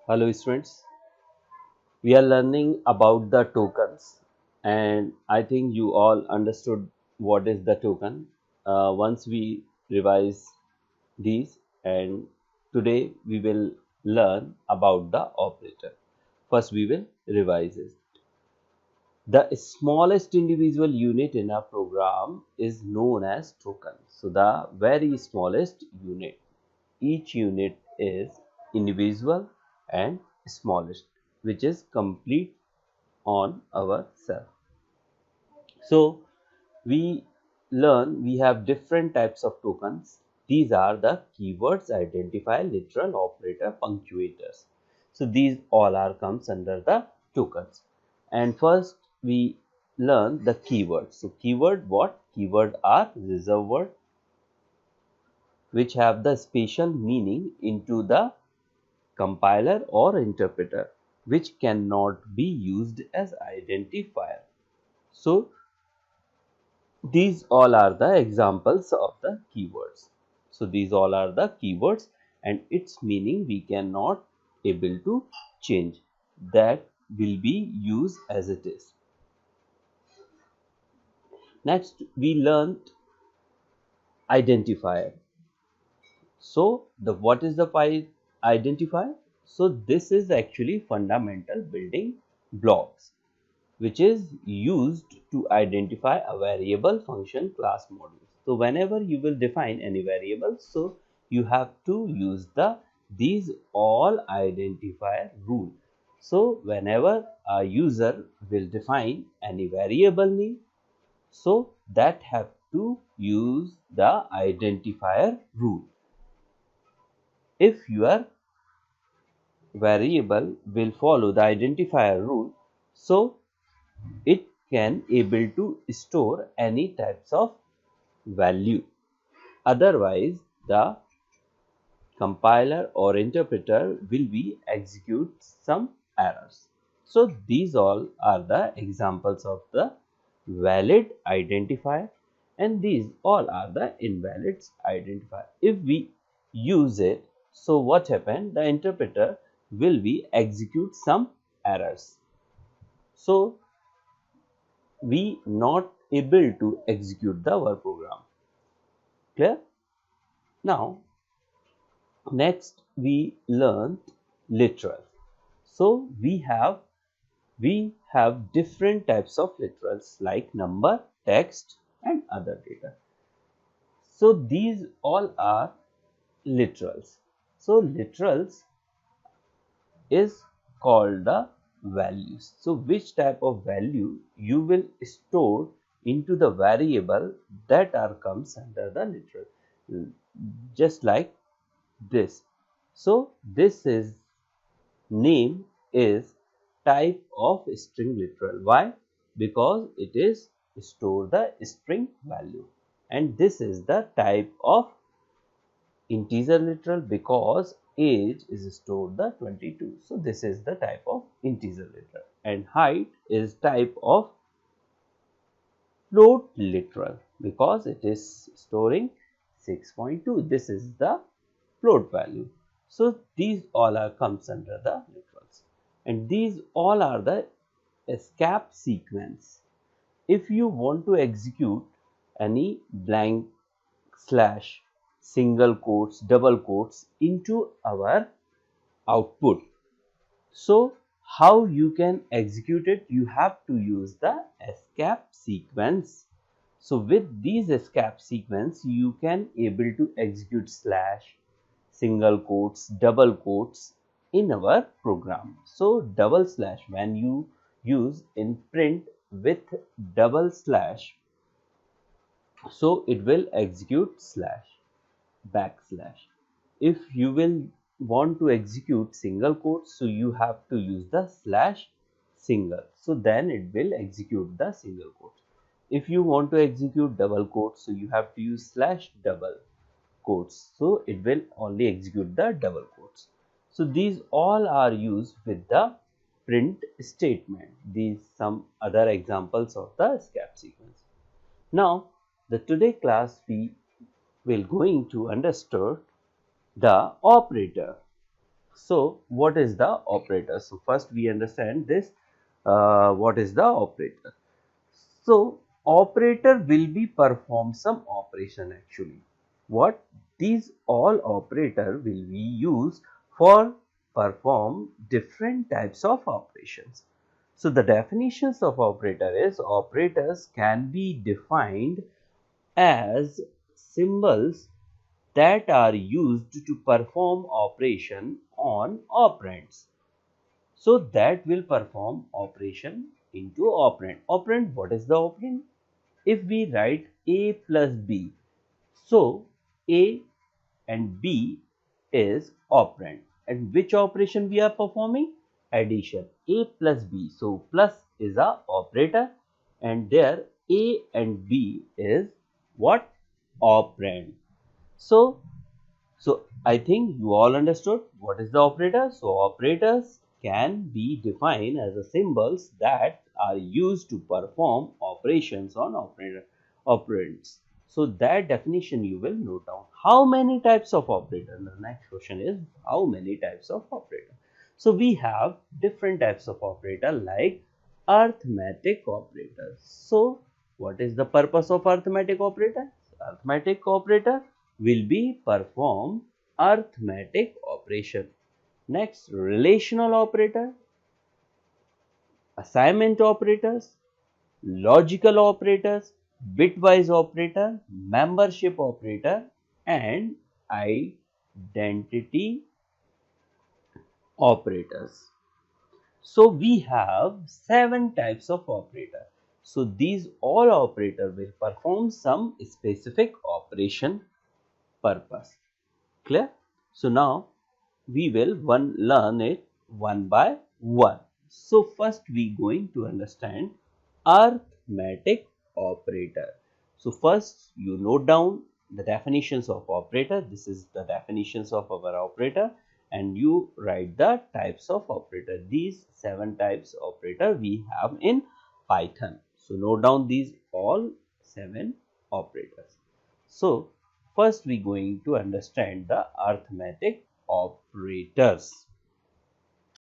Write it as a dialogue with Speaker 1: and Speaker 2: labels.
Speaker 1: Hello students, we are learning about the tokens and I think you all understood what is the token once we revise these, and today we will learn about the operator. First we will revise it. The smallest individual unit in a program is known as token. So the very smallest unit, each unit is individual and smallest, which is complete on our cell. So we we have different types of tokens. These are the keywords, identifier, literal, operator, punctuators. So these all are comes under the tokens. And first we learn the keywords. So keyword, what? Keyword are reserved word which have the special meaning into the compiler or interpreter, which cannot be used as identifier. So these all are the examples of the keywords. So these all are the keywords and its meaning we cannot able to change. That will be used as it is. Next we learned identifier. So the what is the identifier? So this is actually fundamental building blocks which is used to identify a variable, function, class, module. So whenever you will define any variable, so you have to use these all identifier rule. So whenever a user will define any variable name, so that have to use the identifier rule. If your variable will follow the identifier rule, so it can able to store any types of value. Otherwise the compiler or interpreter will be execute some errors. So these all are the examples of the valid identifier, and these all are the invalid identifier. If we use it, so what happened? The interpreter will be execute some errors. So we not able to execute the our program. Clear? Now next we learned literal. So we have different types of literals like number, text and other data. So these all are literals. So literals is called the values. So which type of value you will store into the variable that are comes under the literal, just like this. So this is name is type of string literal. Why? Because it is store the string value, and this is the type of integer literal because age is stored the 22. So this is the type of integer literal, and height is type of float literal because it is storing 6.2. This is the float value. So these all are comes under the literals, and these all are the escape sequence. If you want to execute any blank slash, single quotes, double quotes into our output, so how you can execute it? You have to use the escape sequence. So with these escape sequence, you can able to execute slash, single quotes, double quotes in our program. So double slash, when you use in print with double slash, so it will execute slash, backslash. If you will want to execute single quotes, so you have to use the slash single, so then it will execute the single quotes. If you want to execute double quotes, so you have to use slash double quotes, so it will only execute the double quotes. So these all are used with the print statement. These some other examples of the escape sequence. Now the today class we will going to understand the operator. So what is the operator? So first we understand this, what is the operator. So operator will be perform some operation actually. What these all operator will be used for perform different types of operations. So the definitions of operator is operators can be defined as symbols that are used to perform operation on operands. So that will perform operation into operand. Operand, what is the operand? If we write A plus B, so A and B is operand. And which operation we are performing? Addition. A plus B. So plus is a operator and there A and B is what? Operand. So I think you all understood what is the operator. So operators can be defined as the symbols that are used to perform operations on operands. So that definition you will note down. How many types of operator? The next question is how many types of operator? So we have different types of operator like arithmetic operators. So what is the purpose of arithmetic operator? Arithmetic operator will be perform arithmetic operation. Next, relational operator, assignment operators, logical operators, bitwise operator, membership operator, and identity operators. So we have 7 types of operator. So these all operator will perform some specific operation purpose. Clear? So now we will learn it one by one. So first we going to understand arithmetic operator. So first you note down the definitions of operator. This is the definitions of our operator and you write the types of operator. These 7 types operator we have in Python. So note down these all 7 operators. So first we going to understand the arithmetic operators.